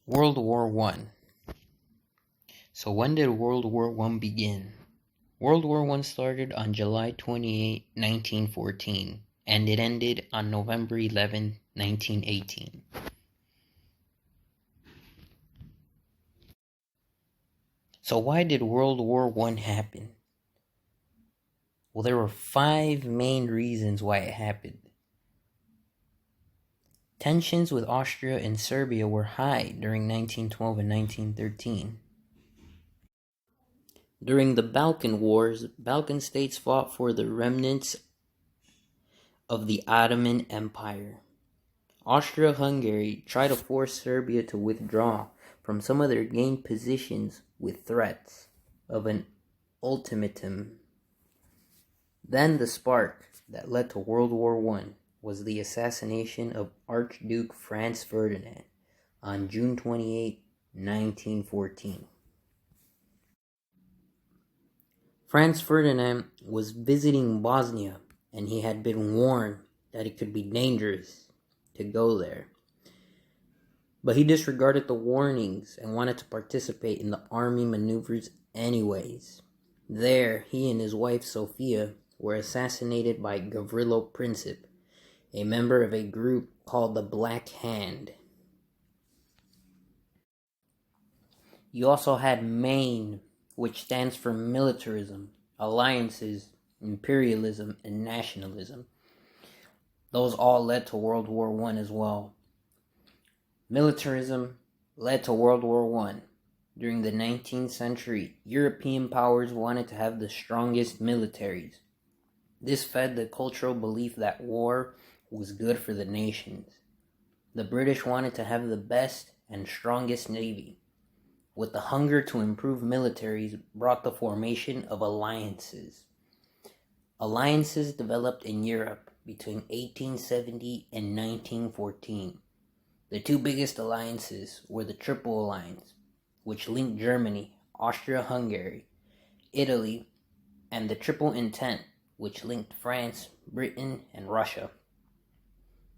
World War One. So when did World War One begin? World War One started on July 28, 1914, and it ended on November 11, 1918. So why did World War One happen? Well, there were 5 main reasons why it happened. Tensions with Austria and Serbia were high during 1912 and 1913. During the Balkan Wars, Balkan states fought for the remnants of the Ottoman Empire. Austria-Hungary tried to force Serbia to withdraw from some of their gained positions with threats of an ultimatum. Then the spark that led to World War I was the assassination of Archduke Franz Ferdinand on June 28, 1914. Franz Ferdinand was visiting Bosnia, and he had been warned that it could be dangerous to go there. But he disregarded the warnings and wanted to participate in the army maneuvers anyways. There, he and his wife Sofia were assassinated by Gavrilo Princip, a member of a group called the Black Hand. You also had Maine, which stands for militarism, alliances, imperialism, and nationalism. Those all led to World War I as well. Militarism led to World War I. During the 19th century, European powers wanted to have the strongest militaries. This fed the cultural belief that war was good for the nations. The British wanted to have the best and strongest navy. With the hunger to improve militaries brought the formation of alliances. Alliances developed in Europe between 1870 and 1914. The 2 biggest alliances were the Triple Alliance, which linked Germany, Austria-Hungary, Italy, and the Triple Entente, which linked France, Britain, and Russia.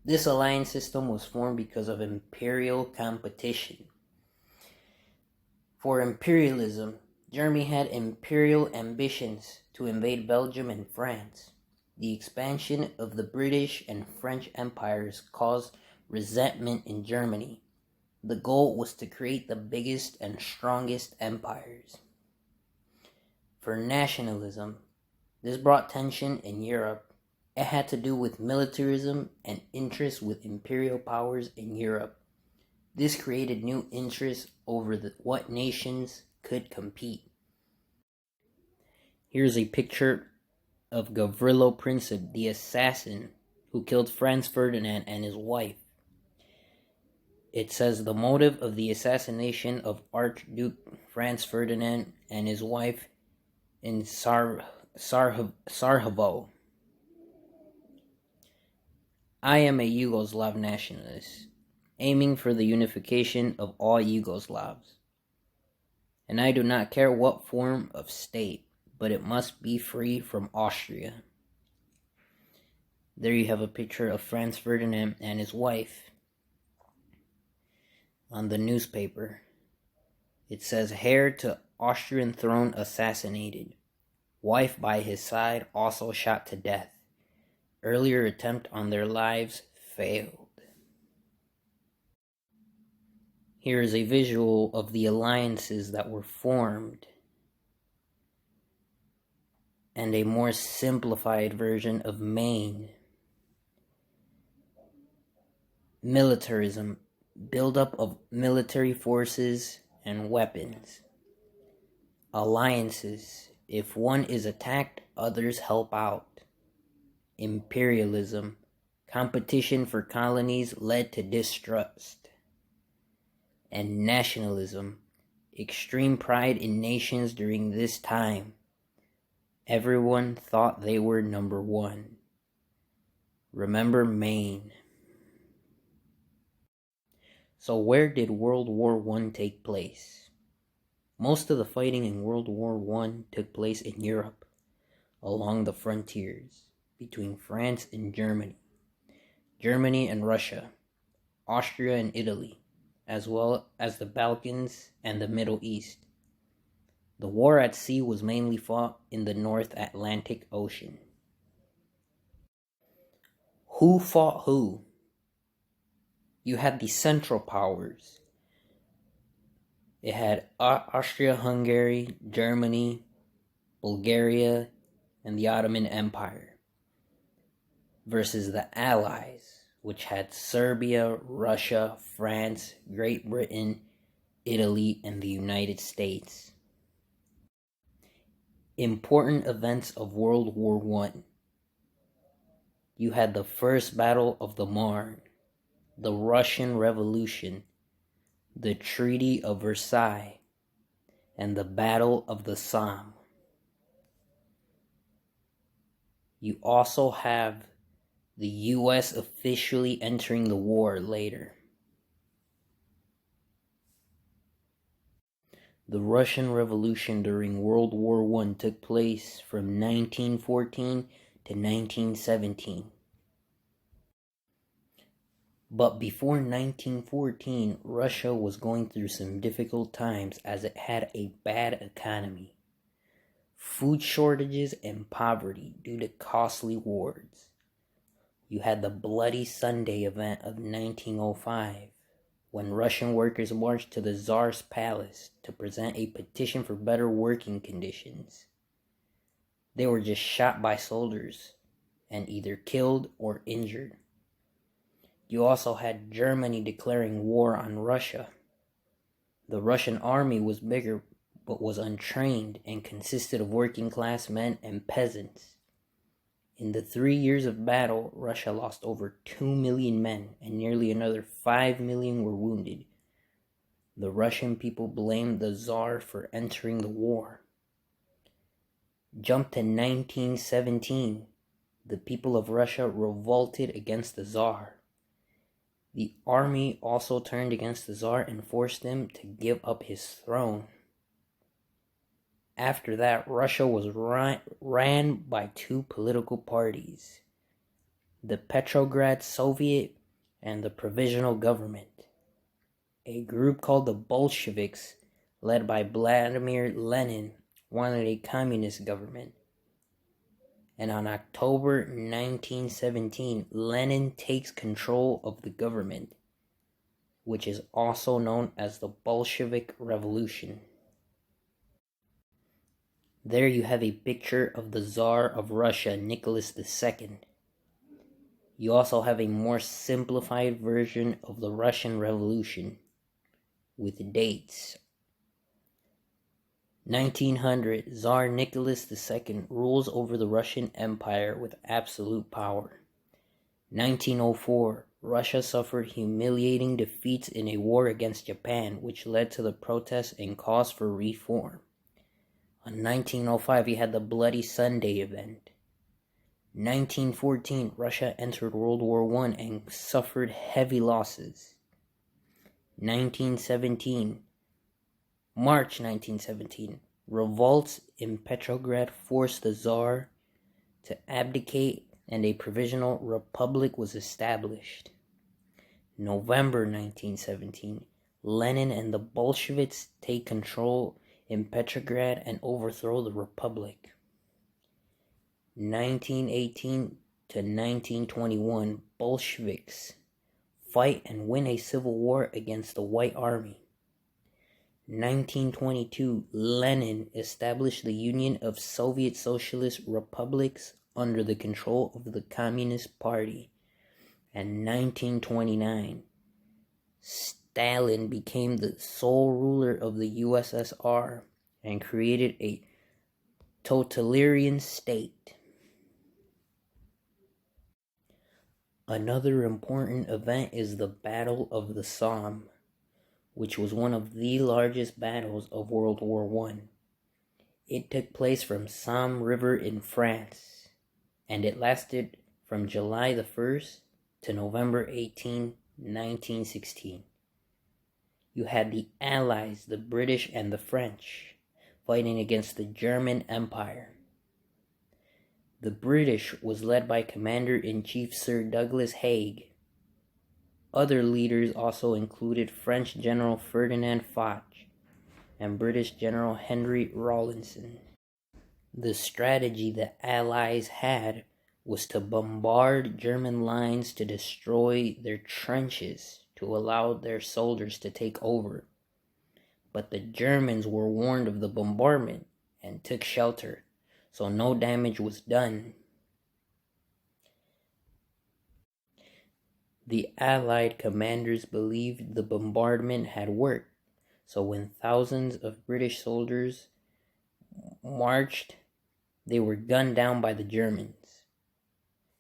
This alliance system was formed because of imperial competition. For imperialism, Germany had imperial ambitions to invade Belgium and France. The expansion of the British and French empires caused resentment in Germany. The goal was to create the biggest and strongest empires. For nationalism, this brought tension in Europe. It had to do with militarism and interests with imperial powers in Europe. This created new interests over what nations could compete. Here's a picture of Gavrilo Princip, the assassin who killed Franz Ferdinand and his wife. It says the motive of the assassination of Archduke Franz Ferdinand and his wife in Sarajevo. I am a Yugoslav nationalist, aiming for the unification of all Yugoslavs. And I do not care what form of state, but it must be free from Austria. There you have a picture of Franz Ferdinand and his wife. On the newspaper, it says, heir to Austrian throne assassinated. Wife by his side also shot to death. Earlier attempt on their lives failed. Here is a visual of the alliances that were formed and a more simplified version of Maine. Militarism, buildup of military forces and weapons. Alliances, if one is attacked, others help out. Imperialism, competition for colonies led to distrust. And nationalism, extreme pride in nations during this time. Everyone thought they were number one. Remember Maine. So where did World War I take place? Most of the fighting in World War I took place in Europe, along the frontiers between France and Germany, Germany and Russia, Austria and Italy, as well as the Balkans and the Middle East. The war at sea was mainly fought in the North Atlantic Ocean. Who fought who? You had the Central Powers. It had Austria-Hungary, Germany, Bulgaria, and the Ottoman Empire, versus the Allies, which had Serbia, Russia, France, Great Britain, Italy, and the United States. Important events of World War I. You had the First Battle of the Marne, the Russian Revolution, the Treaty of Versailles, and the Battle of the Somme. You also have the U.S. officially entering the war later. The Russian Revolution during World War I took place from 1914 to 1917. But before 1914, Russia was going through some difficult times as it had a bad economy, food shortages, and poverty due to costly wars. You had the Bloody Sunday event of 1905, when Russian workers marched to the Tsar's palace to present a petition for better working conditions. They were just shot by soldiers and either killed or injured. You also had Germany declaring war on Russia. The Russian army was bigger but was untrained and consisted of working class men and peasants. In the 3 years of battle, Russia lost over 2 million men and nearly another 5 million were wounded. The Russian people blamed the Tsar for entering the war. Jump to 1917. The people of Russia revolted against the Tsar. The army also turned against the Tsar and forced him to give up his throne. After that, Russia was ran by two political parties, the Petrograd Soviet and the Provisional Government. A group called the Bolsheviks, led by Vladimir Lenin, wanted a communist government. And on October 1917, Lenin takes control of the government, which is also known as the Bolshevik Revolution. There you have a picture of the Tsar of Russia, Nicholas II. You also have a more simplified version of the Russian Revolution with dates. 1900, Tsar Nicholas II rules over the Russian Empire with absolute power. 1904, Russia suffered humiliating defeats in a war against Japan, which led to the protests and calls for reform. On 1905, you had the Bloody Sunday event. 1914, Russia entered World War I and suffered heavy losses. 1917, March 1917, revolts in Petrograd forced the Tsar to abdicate and a provisional republic was established. November 1917, Lenin and the Bolsheviks take control in Petrograd and overthrow the republic. 1918 to 1921, Bolsheviks fight and win a civil war against the White Army. 1922, Lenin established the Union of Soviet Socialist Republics under the control of the Communist Party. And 1929, Stalin became the sole ruler of the USSR and created a totalitarian state. Another important event is the Battle of the Somme, which was one of the largest battles of World War I. It took place from Somme River in France, and it lasted from July the 1st to November 18, 1916. You had the Allies, the British and the French, fighting against the German Empire. The British was led by Commander-in-Chief Sir Douglas Haig. Other leaders also included French General Ferdinand Foch and British General Henry Rawlinson. The strategy the Allies had was to bombard German lines to destroy their trenches to allow their soldiers to take over. But the Germans were warned of the bombardment and took shelter, so no damage was done. The Allied commanders believed the bombardment had worked, so when thousands of British soldiers marched, they were gunned down by the Germans.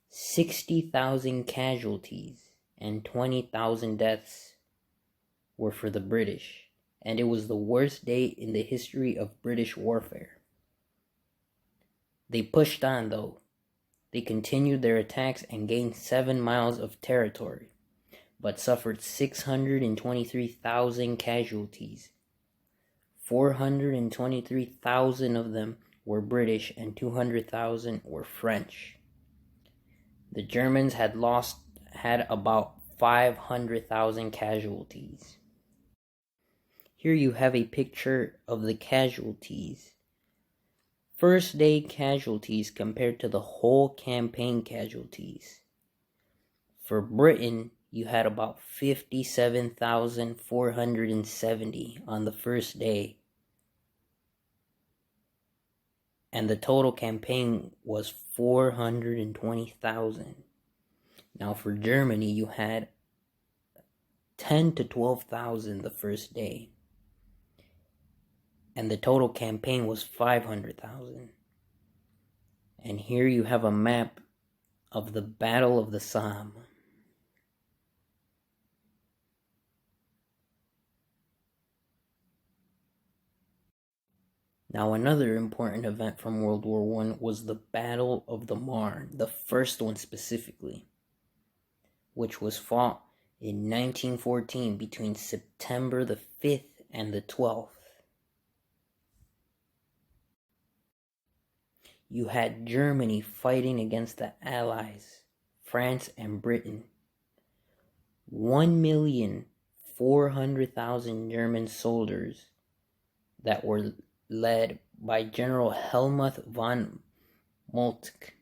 60,000 casualties and 20,000 deaths were for the British, and it was the worst day in the history of British warfare. They pushed on, though. They continued their attacks and gained 7 miles of territory, but suffered 623,000 casualties. 423,000 of them were British and 200,000 were French. The Germans had about 500,000 casualties. Here you have a picture of the casualties. First day casualties compared to the whole campaign casualties. For Britain, you had about 57,470 on the first day. And the total campaign was 420,000. Now for Germany, you had 10 to 12,000 the first day. And the total campaign was 500,000. And here you have a map of the Battle of the Somme. Now another important event from World War I was the Battle of the Marne, the first one specifically, which was fought in 1914 between September the 5th and the 12th. You had Germany fighting against the Allies, France and Britain. 1,400,000 German soldiers that were led by General Helmuth von Moltke.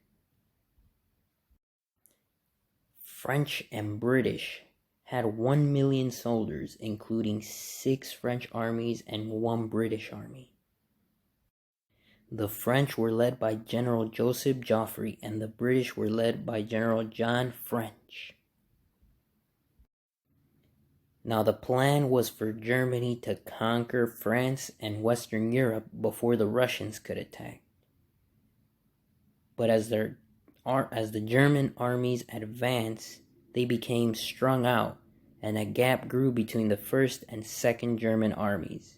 French and British had 1 million soldiers, including 6 French armies and 1 British army. The French were led by General Joseph Joffre, and the British were led by General John French. Now the plan was for Germany to conquer France and Western Europe before the Russians could attack. But as the German armies advanced, they became strung out, and a gap grew between the First and Second German armies.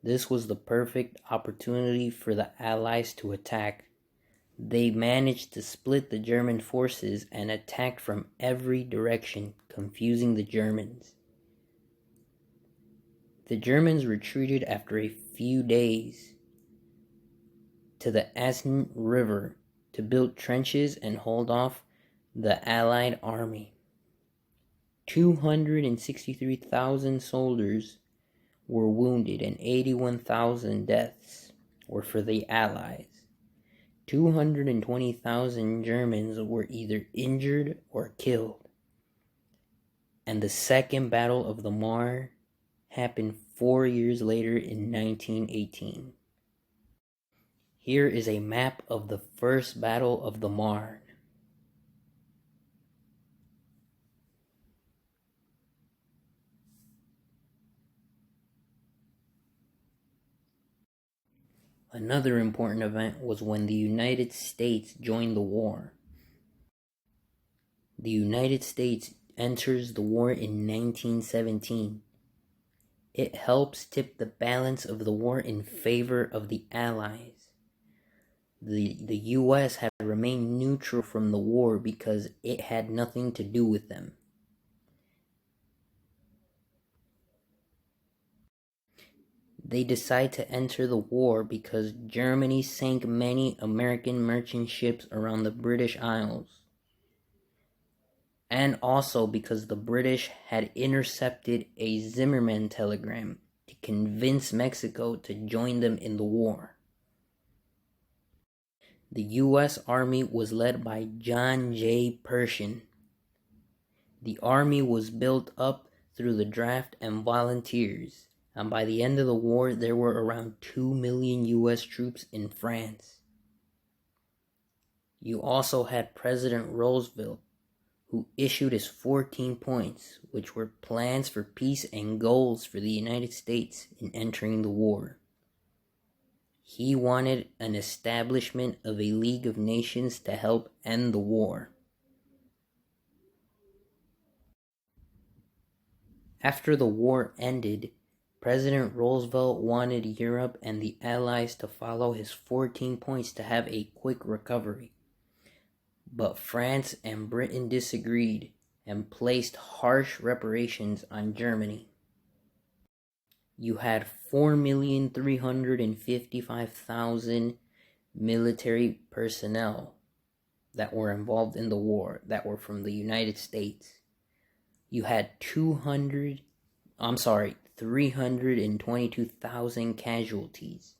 This was the perfect opportunity for the Allies to attack. They managed to split the German forces and attacked from every direction, confusing the Germans. The Germans retreated after a few days to the Aisne River to build trenches and hold off the Allied army. 263,000 soldiers were wounded and 81,000 deaths were for the Allies. 220,000 Germans were either injured or killed. And the Second Battle of the Marne happened 4 years later in 1918. Here is a map of the First Battle of the Marne. Another important event was when the United States joined the war. The United States enters the war in 1917. It helps tip the balance of the war in favor of the Allies. The U.S. had remained neutral from the war because it had nothing to do with them. They decide to enter the war because Germany sank many American merchant ships around the British Isles. and also because the British had intercepted a Zimmerman telegram to convince Mexico to join them in the war. The U.S. Army was led by John J. Pershing. The Army was built up through the draft and volunteers, and by the end of the war there were around 2 million U.S. troops in France. You also had President Roosevelt, who issued his 14 points, which were plans for peace and goals for the United States in entering the war. He wanted an establishment of a League of Nations to help end the war. After the war ended, President Roosevelt wanted Europe and the Allies to follow his 14 points to have a quick recovery. But France and Britain disagreed and placed harsh reparations on Germany. You had 4,355,000 military personnel that were involved in the war that were from the United States. You had 322,000 casualties.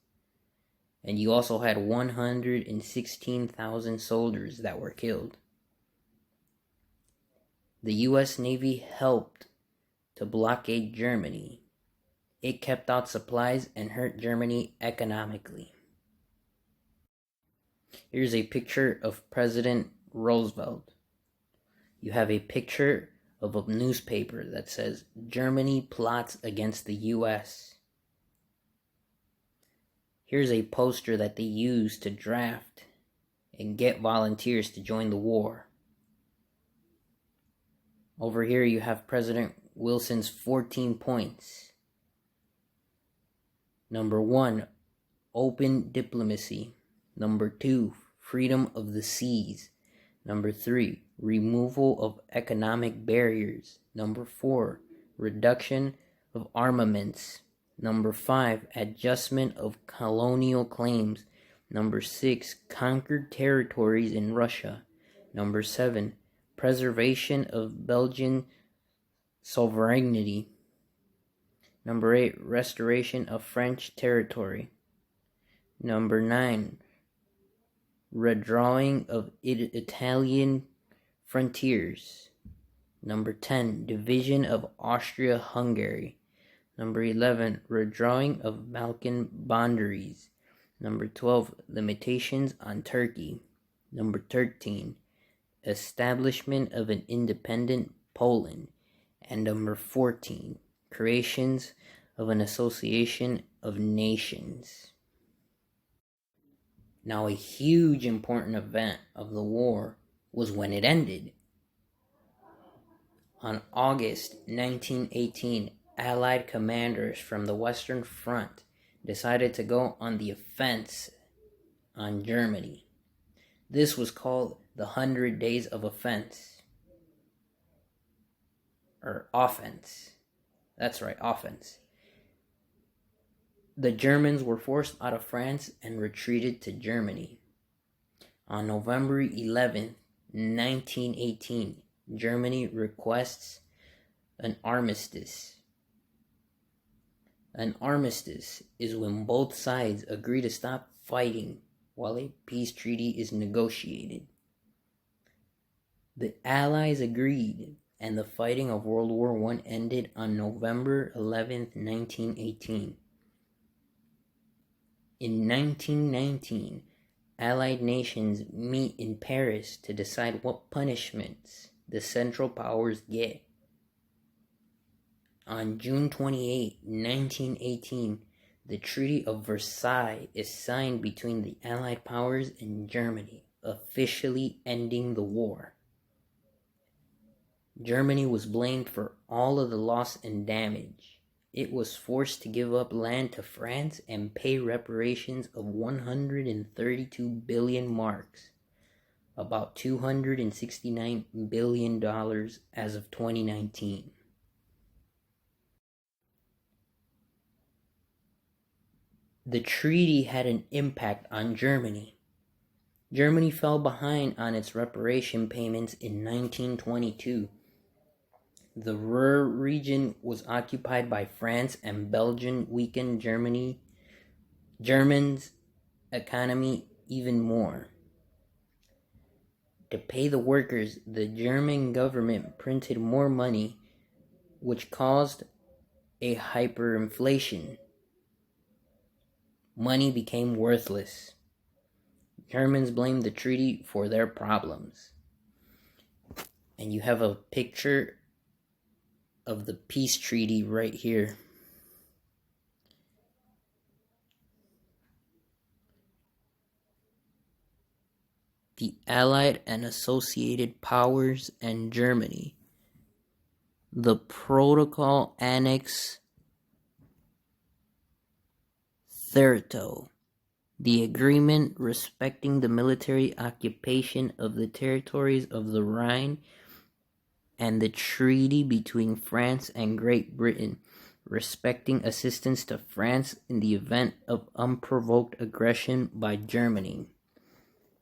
And you also had 116,000 soldiers that were killed. The U.S. Navy helped to blockade Germany. It kept out supplies and hurt Germany economically. Here's a picture of President Roosevelt. You have a picture of a newspaper that says, "Germany plots against the U.S." Here's a poster that they used to draft and get volunteers to join the war. Over here you have President Wilson's 14 points. Number 1, open diplomacy. Number 2, freedom of the seas. Number 3, removal of economic barriers. Number 4, reduction of armaments. Number 5, adjustment of colonial claims. Number 6, conquered territories in Russia. Number 7, preservation of Belgian sovereignty. Number 8, restoration of French territory. Number 9, redrawing of Italian frontiers. Number 10, division of Austria-Hungary. Number 11, redrawing of Balkan boundaries. Number 12, limitations on Turkey. Number 13, establishment of an independent Poland. And number 14, creations of an association of nations. Now, a huge important event of the war was when it ended. On August 1918, Allied commanders from the Western Front decided to go on the offense on Germany. This was called the 100 Days of Offense. Or offense. That's right, offense. The Germans were forced out of France and retreated to Germany. On November 11, 1918, Germany requests an armistice. An armistice is when both sides agree to stop fighting while a peace treaty is negotiated. The Allies agreed, and the fighting of World War I ended on November 11, 1918. In 1919, Allied nations meet in Paris to decide what punishments the Central Powers get. On June 28, 1918, the Treaty of Versailles is signed between the Allied powers and Germany, officially ending the war. Germany was blamed for all of the loss and damage. It was forced to give up land to France and pay reparations of 132 billion marks, about $269 billion as of 2019. The treaty had an impact on Germany. Germany fell behind on its reparation payments in 1922. The Ruhr region was occupied by France, and Belgium weakened Germany's economy even more. To pay the workers, the German government printed more money, which caused a hyperinflation. Money became worthless. Germans blamed the treaty for their problems. And you have a picture of the peace treaty right here. The Allied and Associated Powers and Germany. The Protocol Annex XXXIII. The agreement respecting the military occupation of the territories of the Rhine, and the treaty between France and Great Britain respecting assistance to France in the event of unprovoked aggression by Germany.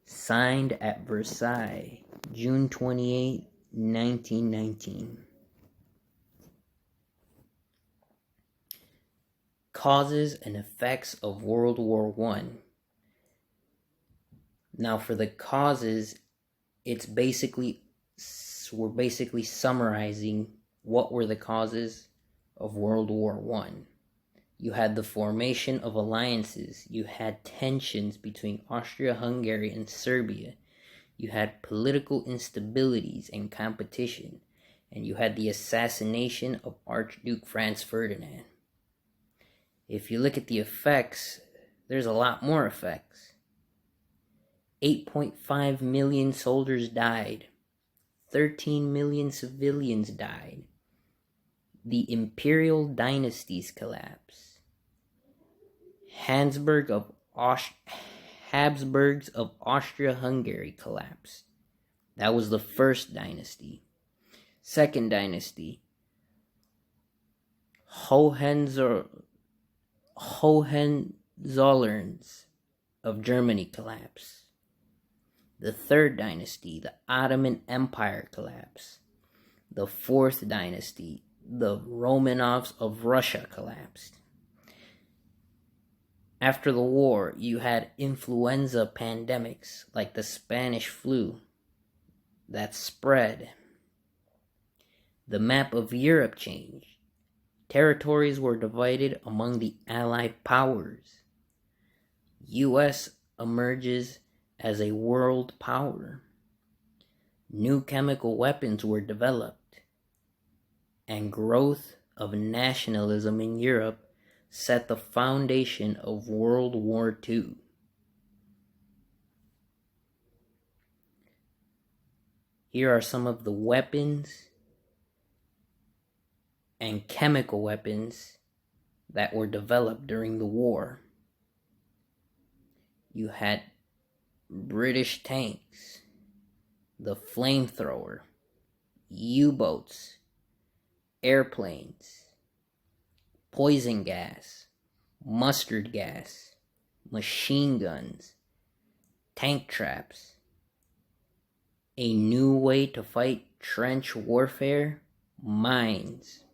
Signed at Versailles, June 28, 1919. Causes and effects of World War I. Now, for the causes, we're basically summarizing what were the causes of World War I. You had the formation of alliances. You had tensions between Austria-Hungary and Serbia. You had political instabilities and competition. And you had the assassination of Archduke Franz Ferdinand. If you look at the effects, there's a lot more effects. 8.5 million soldiers died. 13 million civilians died. The imperial dynasties collapsed. Habsburgs of Austria-Hungary collapsed. That was the first dynasty. Second dynasty, Hohenzollerns of Germany collapsed. The third dynasty, the Ottoman Empire, collapsed. The fourth dynasty, the Romanovs of Russia, collapsed. After the war, you had influenza pandemics like the Spanish flu that spread. The map of Europe changed. Territories were divided among the Allied powers. U.S. emerges as a world power. New chemical weapons were developed, and growth of nationalism in Europe set the foundation of World War II. Here are some of the weapons and chemical weapons that were developed during the war. You had British tanks, the flamethrower, U-boats, airplanes, poison gas, mustard gas, machine guns, tank traps. A new way to fight trench warfare, mines.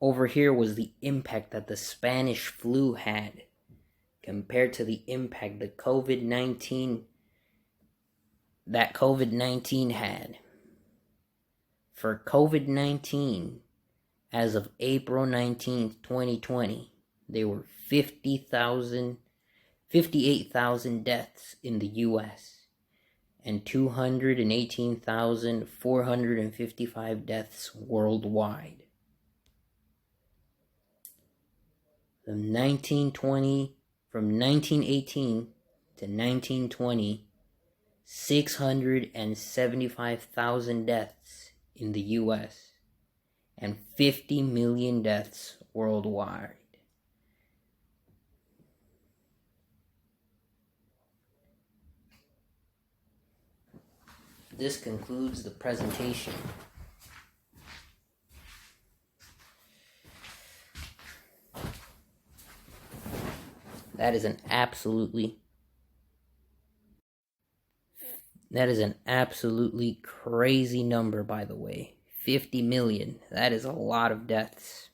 Over here was the impact that the Spanish flu had compared to the impact that COVID-19 had. For COVID-19, as of April 19th, 2020, there were 58,000 deaths in the U.S. and 218,455 deaths worldwide. From 1918 to 1920, 675,000 deaths in the U.S. and 50 million deaths worldwide. This concludes the presentation. That is an absolutely That is an absolutely crazy number, by the way. 50 million. That is a lot of deaths.